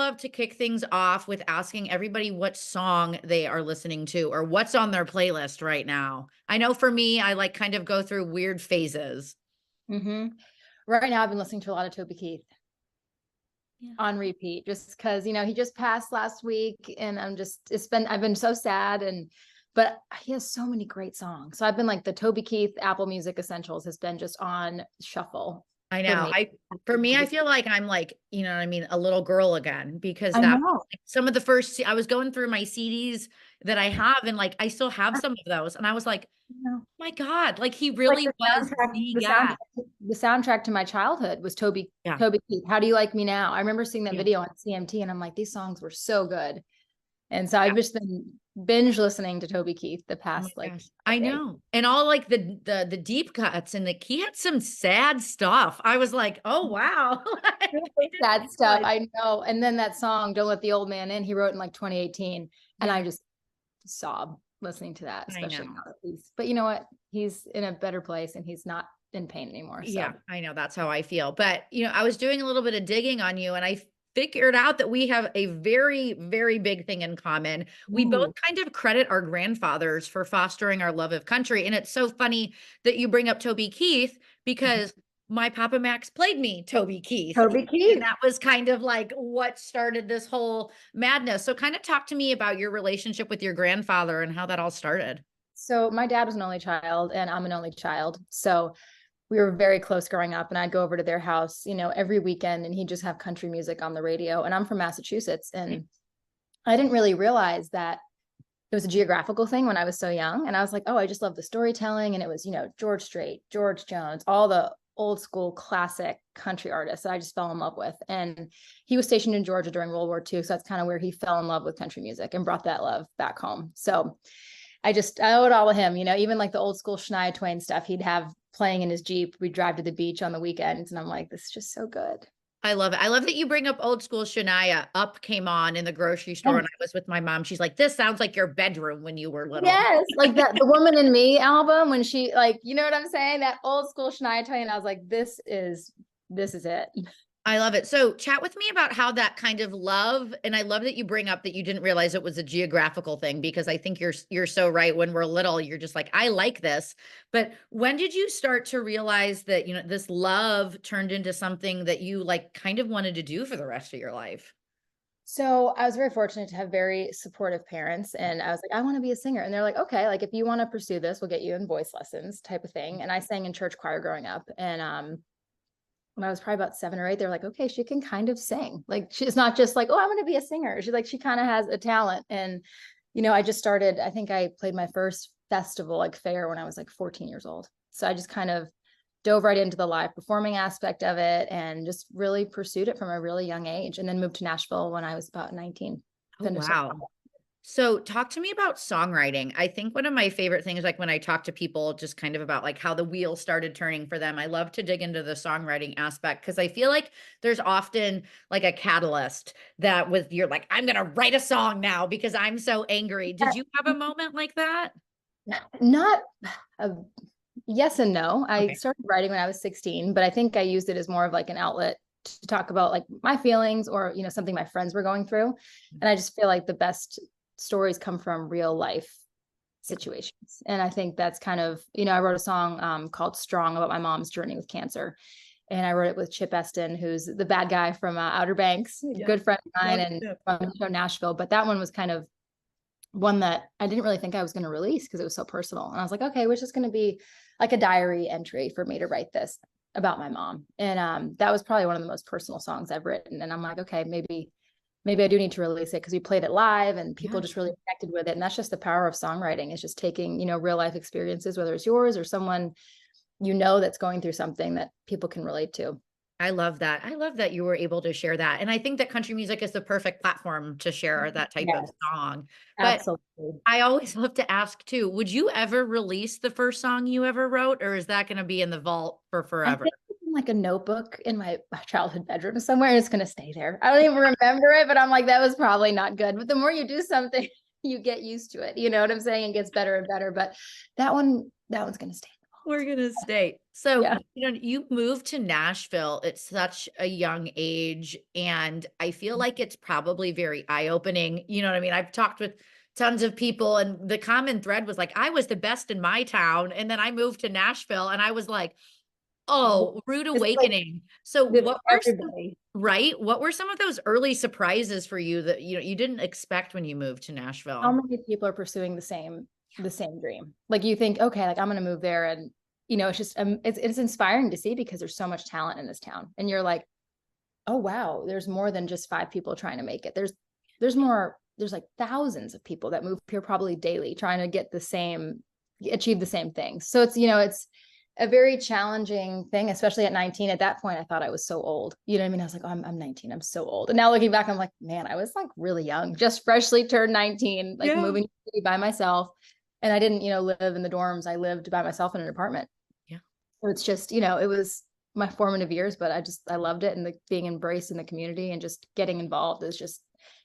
love to kick things off with asking everybody what song they are listening to or what's on their playlist right now. I know for me, I like kind of go through weird phases. Mm-hmm. Right now, I've been listening to a lot of Toby Keith on repeat, just because, he just passed last week, and I've been so sad, but he has so many great songs. So I've been like the Toby Keith Apple Music Essentials has been just on shuffle. I know. For me, I feel like I'm like, you know what I mean, a little girl again, because I that know. some of the first, I was going through my CDs that I have, and like I still have some of those. And I was like, oh my God, like he Like really was the guy. the soundtrack to my childhood was Toby Yeah. Keith. How Do You Like Me Now? I remember seeing that Yeah. video on CMT, and I'm like, these songs were so good. And so I've just been binge listening to Toby Keith the Oh past my like gosh. I know. And all like the deep cuts, and like he had some sad stuff. I was like, oh wow. sad stuff. I know. And then that song, Don't Let the Old Man In, he wrote in like 2018. And I just sob listening to that, especially now that but you know what? He's in a better place and he's not in pain anymore. So Yeah, I know. That's how I feel. But, I was doing a little bit of digging on you, and I figured out that we have a very, very big thing in common. We both kind of credit our grandfathers for fostering our love of country. And it's so funny that you bring up Toby Keith, because my Papa Max played me Toby Keith. Toby Keith. And that was kind of like what started this whole madness. So kind of talk to me about your relationship with your grandfather and how that all started. So my dad was an only child, and I'm an only child. So we were very close growing up, and I'd go over to their house, every weekend, and he'd just have country music on the radio. And I'm from Massachusetts, and I didn't really realize that it was a geographical thing when I was so young. And I was like, oh, I just love the storytelling. And it was, George Strait, George Jones, all the old school classic country artists that I just fell in love with. And he was stationed in Georgia during World War II. So that's kind of where he fell in love with country music and brought that love back home. So I owe it all to him, even like the old school Shania Twain stuff he'd have playing in his Jeep. We'd drive to the beach on the weekends, and I'm like, this is just so good. I love it. I love that you bring up old school Shania. Up came on in the grocery store, and I was with my mom. She's like, this sounds like your bedroom when you were little. Yes, like that The Woman in Me album, when she, like, you know what I'm saying? That old school Shania Twain. I was like, this is it. I love it. So chat with me about how that kind of love, and I love that you bring up that you didn't realize it was a geographical thing, because I think you're so right. When we're little, you're just like, I like this. But when did you start to realize that, this love turned into something that you like kind of wanted to do for the rest of your life? So I was very fortunate to have very supportive parents, and I was like, I want to be a singer. And they're like, okay, like if you want to pursue this, we'll get you in voice lessons type of thing. And I sang in church choir growing up. And when I was probably about 7 or 8, they're like, okay, she can kind of sing. Like, she's not just like, oh, I want to be a singer. She's like, she kind of has a talent. And, I just started, I think I played my first festival, like fair, when I was like 14 years old. So I just kind of dove right into the live performing aspect of it and just really pursued it from a really young age, and then moved to Nashville when I was about 19. Oh, wow. So talk to me about songwriting. I think one of my favorite things, like when I talk to people just kind of about like how the wheel started turning for them, I love to dig into the songwriting aspect, because I feel like there's often like a catalyst that you're like, I'm going to write a song now because I'm so angry. Did you have a moment like that? Not a yes and no. I Okay. started writing when I was 16, but I think I used it as more of like an outlet to talk about like my feelings, or, something my friends were going through. And I just feel like the best stories come from real life situations. And I think that's kind of, I wrote a song called Strong about my mom's journey with cancer. And I wrote it with Chip Eston, who's the bad guy from Outer Banks, a good friend of mine, and from the show Nashville. But that one was kind of one that I didn't really think I was going to release because it was so personal. And I was like, okay, which is going to be like a diary entry for me to write this about my mom. And that was probably one of the most personal songs I've written. And I'm like, okay, maybe I do need to release it, because we played it live and people just really connected with it. And that's just the power of songwriting. It's just taking, real life experiences, whether it's yours or someone, that's going through something that people can relate to. I love that. I love that you were able to share that. And I think that country music is the perfect platform to share that type of song. But Absolutely. I always love to ask too, would you ever release the first song you ever wrote, or is that going to be in the vault for forever? I think it's in like a notebook in my childhood bedroom somewhere, and it's going to stay there. I don't even remember it, but I'm like, that was probably not good. But the more you do something, you get used to it. You know what I'm saying? It gets better and better. But that one's going to stay. We're gonna stay. So, Yeah. you moved to Nashville at such a young age, and I feel like it's probably very eye-opening, you know what I mean? I've talked with tons of people, and the common thread was like, "I was the best in my town," and then I moved to Nashville, and I was like, "Oh, rude It's like awakening." So, with what were some everybody. right? What were some of those early surprises for you that, you didn't expect when you moved to How Nashville? many people are pursuing the same dream? Like you think, okay, like I'm gonna move there, and it's just it's inspiring to see because there's so much talent in this town, and you're like, oh wow, there's more than just 5 people trying to make it. There's more. There's like thousands of people that move here probably daily trying to achieve the same things. So it's a very challenging thing, especially at 19. At that point, I thought I was so old. You know what I mean? I was like, oh, I'm 19. I'm so old. And now looking back, I'm like, man, I was like really young, just freshly turned 19, like Yeah. moving to the city by myself. And I didn't, live in the dorms. I lived by myself in an apartment. Yeah. So it's just, it was my formative years, but I loved it. And being embraced in the community and just getting involved it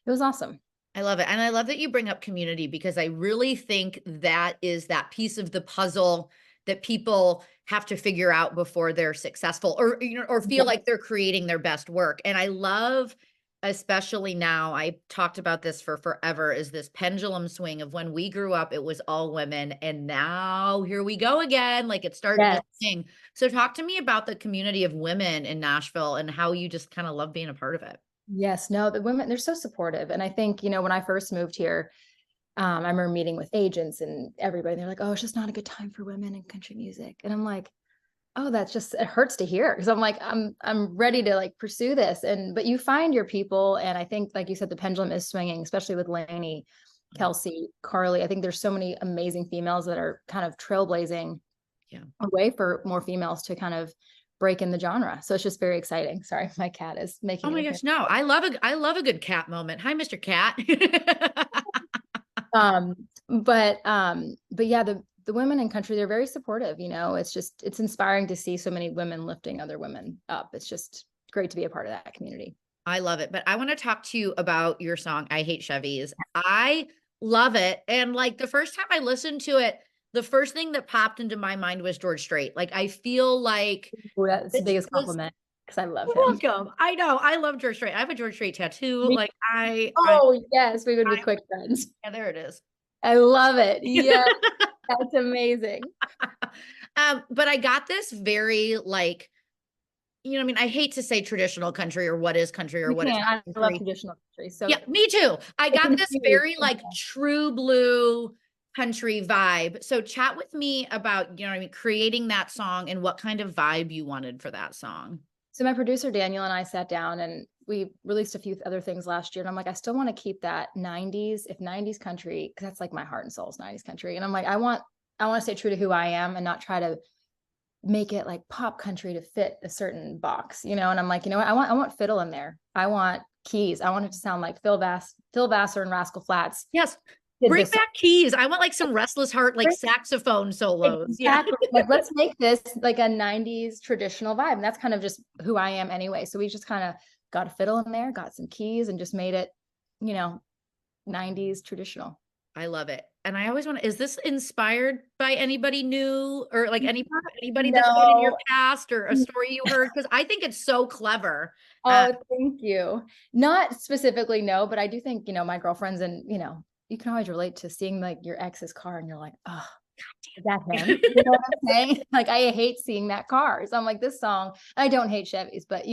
was awesome. I love it, and I love that you bring up community because I really think that is that piece of the puzzle that people have to figure out before they're successful or, or feel Yeah. like they're creating their best work, and I love, especially now, I talked about this for forever, is this pendulum swing of when we grew up, it was all women, and now here we go again, like, it's starting to Yes. swing. So talk to me about the community of women in Nashville and how you just kinda love being a part of it. Yes. No, the women, they're so supportive. And I think, when I first moved here, I remember meeting with agents and everybody, they're like, oh, it's just not a good time for women in country music. And I'm like, oh, it hurts to hear. Cause I'm like, I'm ready to like pursue this. But you find your people. And I think, like you said, the pendulum is swinging, especially with Lainey, Kelsey, Carly. I think there's so many amazing females that are kind of trailblazing Yeah. a way for more females to kind of break in the genre. So it's just very exciting. Sorry, my cat is Oh making an my appearance. gosh, no, I love a good cat moment. Hi, Mr. Cat. Um, but yeah, the women in country, they're very supportive, it's inspiring to see so many women lifting other women up. It's just great to be a part of that community. I love it, but I wanna talk to you about your song, "I Hate Chevys." I love it, and, like, the first time I listened to it, the first thing that popped into my mind was George Strait. Like, I feel like Ooh, that's the this biggest was compliment because I love you're him. welcome. I know, I love George Strait. I have a George Strait tattoo, Me- like, Oh, yes, we would be I quick friends. yeah, there it is. I love it. Yeah, that's amazing. But I got this very, like, I mean, I hate to say traditional country or what is country or You what is can. not I love country. traditional country. So Yeah, me too. I it's got this infused. very, like, true blue country vibe. So chat with me about, what I mean, creating that song and what kind of vibe you wanted for that song. So my producer Daniel and I sat down and we released a few other things last year. And I'm like, I still want to keep that 90s, if 90s country, because that's like my heart and soul is 90s country. And I'm like, I want to stay true to who I am and not try to make it like pop country to fit a certain box, And I'm like, you know what? I want fiddle in there. I want keys. I want it to sound like Phil Vassar and Rascal Flatts Yes. did Bring this. back keys. I want, like, some Restless Heart, like, saxophone solos. Yeah. Exactly. Like, let's make this like a 90s traditional vibe. And that's kind of just who I am anyway. So we just kind of got a fiddle in there, got some keys, and just made it, you know, 90s traditional. I love it. And I always is this inspired by anybody new or, like, anybody that's been in your No. past or a story you heard? Because I think it's so clever. Uh, Oh, thank you. Not specifically, no, but I do think, my girlfriends and, you can always relate to seeing like your ex's car and you're like, oh, is that him? You know what I'm saying? Like, I hate seeing that car. So I'm like, this song, I don't hate Chevys, but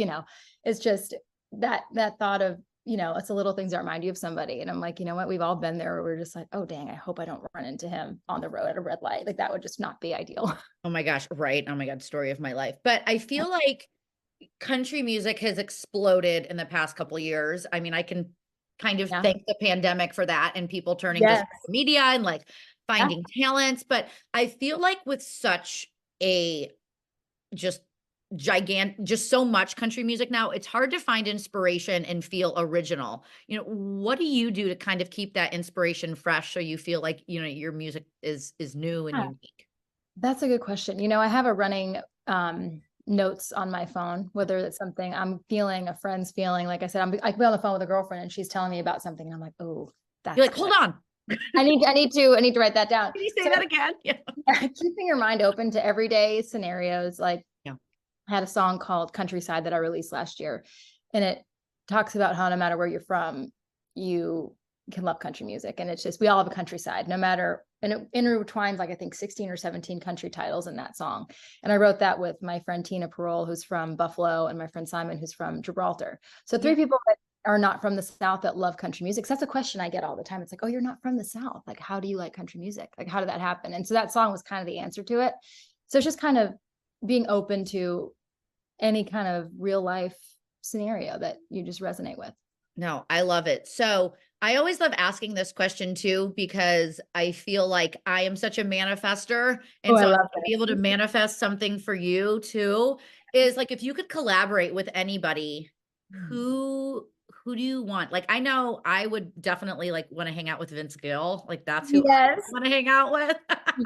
it's just that thought of, it's the little things that remind you of somebody. And I'm like, you know what? We've all been there where we're just like, oh, dang, I hope I don't run into him on the road at a red light. Like, that would just not be ideal. oh my gosh, right. Oh my god, story of my life. But I feel like country music has exploded in the past couple years. I mean, I can kind of Yeah. thank the pandemic for that and people turning to Yes. social media and like Yeah. finding talents. But I feel like with such a just just so much country music now, it's hard to find inspiration and feel original. What do you do to kind of keep that inspiration fresh so you feel like, your music is new and Yeah. unique? That's a good question. I have a running notes on my phone, whether it's something I'm feeling, a friend's feeling. Like I said, I could be on the phone with a girlfriend and she's telling me about something, and I'm like, oh, You're that's like, hold good. on. I need to write that down. Can you say So that again? Yeah. keeping your mind open to everyday scenarios. Like Yeah. I had a song called Countryside that I released last year, and it talks about how no matter where you're from, you can love country music. And it's just, we all have a countryside, no matter, and it intertwines like I think 16 or 17 country titles in that song. And I wrote that with my friend Tina Parole, who's from Buffalo, and my friend Simon, who's from Gibraltar. So three people that are not from the South that love country music. So that's a question I get all the time. It's like, oh, you're not from the South. Like, how do you like country music? Like, how did that happen? And so that song was kind of the answer to it. So it's just kind of being open to any kind of real life scenario that you just resonate with. No, I love it. So I always love asking this question too, because I feel like I am such a manifester. And Oh, I so I love want to that. be able to manifest something for you too, is like, if you could collaborate with anybody, who do you want? Like, I know I would definitely like want to hang out with Vince Gill. Like that's who I Yes. want to hang out with.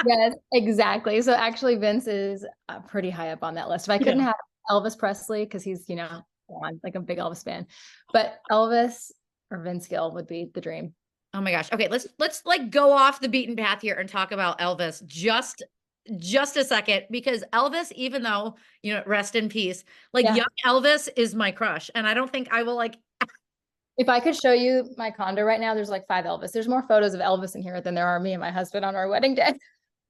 Yes, exactly. So actually Vince is pretty high up on that list. If I couldn't Yeah. have Elvis Presley, because he's, I'm like a big Elvis fan, but Elvis or Vince Gill would be the dream. Oh my gosh. Okay, let's like go off the beaten path here and talk about Elvis just a second, because Elvis, even though, rest in peace, like Yeah. young Elvis is my crush, and I don't think I will like. If I could show you my condo right now, there's like 5 Elvis. There's more photos of Elvis in here than there are me and my husband on our wedding day.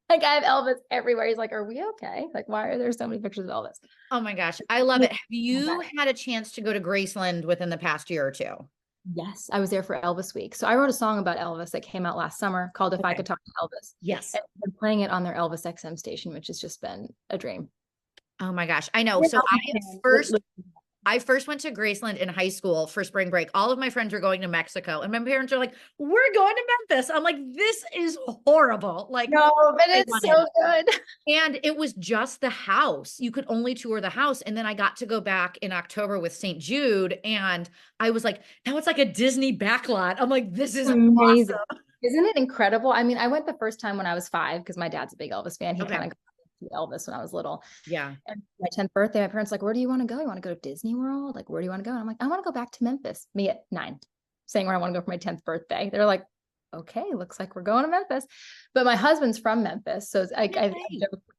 Like I have Elvis everywhere. He's like, are we okay? Like, why are there so many pictures of Elvis? Oh my gosh, I love it. Have you had a chance to go to Graceland within the past year or two? Yes, I was there for Elvis week. So I wrote a song about Elvis that came out last summer called If I Okay. Could Talk to Elvis. Yes. And I've been playing it on their Elvis XM station, which has just been a dream. Oh my gosh, I know. You're So an Elvis fan. I first went to Graceland in high school for spring break. All of my friends were going to Mexico, and my parents are like, "We're going to Memphis." I'm like, "This is horrible." Like, No, but I it's wanted. so good. And it was just the house. You could only tour the house. And then I got to go back in October with St. Jude. And I was like, now it's like a Disney backlot. I'm like, this is Amazing. awesome. Isn't it incredible? I mean, I went the first time when I was 5 because my dad's a big Elvis fan. He Okay. kind of got to Elvis when I was little. Yeah. And my 10th birthday, my parents like, where do you want to go? You want to go to Disney World? Like, where do you want to go? And I'm like, I want to go back to Memphis. Me at 9, saying where I want to go for my 10th birthday. They're like, okay, looks like we're going to Memphis. But my husband's from Memphis. So it's like,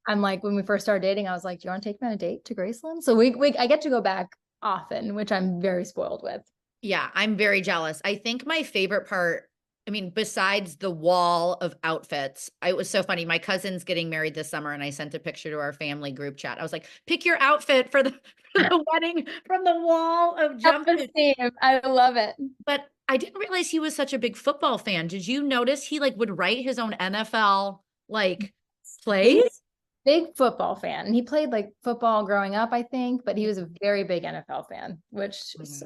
I'm like, when we first started dating, I was like, do you want to take me on a date to Graceland? So I get to go back often, which I'm very spoiled with. Yeah. I'm very jealous. I think my favorite part, I mean, besides the wall of outfits, it was so funny. My cousin's getting married this summer, and I sent a picture to our family group chat. I was like, pick your outfit for the wedding from the wall of jumpsuits. I love it. But I didn't realize he was such a big football fan. Did you notice he like would write his own NFL like plays? Big football fan. And he played like football growing up, I think, but he was a very big NFL fan, which is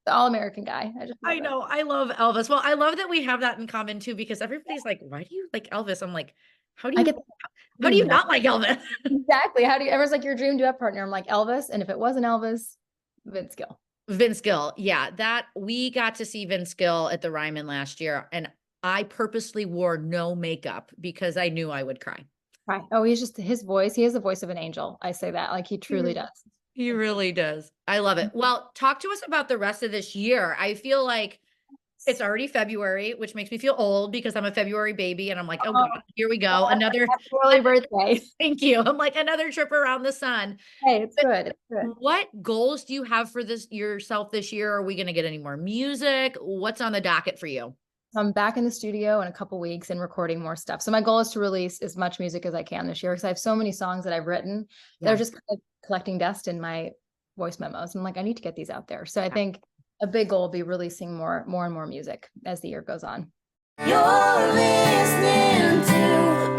the all-American guy. I know. I love Elvis. Well, I love that we have that in common too, because everybody's like, why do you like Elvis? I'm like, how do you not like Elvis? Exactly. Everyone's like your dream duet partner? I'm like Elvis. And if it wasn't Elvis, Vince Gill. Vince Gill. Yeah. That we got to see Vince Gill at the Ryman last year. And I purposely wore no makeup because I knew I would cry. Right. Oh, he's just his voice. He has the voice of an angel. I say that. Like he truly does. He really does. I love it. Well, talk to us about the rest of this year. I feel like it's already February, which makes me feel old because I'm a February baby, and I'm like, oh God, here we go. Another early birthday. Thank you. I'm like, another trip around the sun. Hey, it's good. It's good. What goals do you have for yourself this year? Are we going to get any more music? What's on the docket for you? I'm back in the studio in a couple weeks and recording more stuff. So my goal is to release as much music as I can this year, because I have so many songs that I've written. They're just kind of collecting dust in my voice memos. I'm like, I need to get these out there. So I think a big goal will be releasing more and more music as the year goes on. You're listening to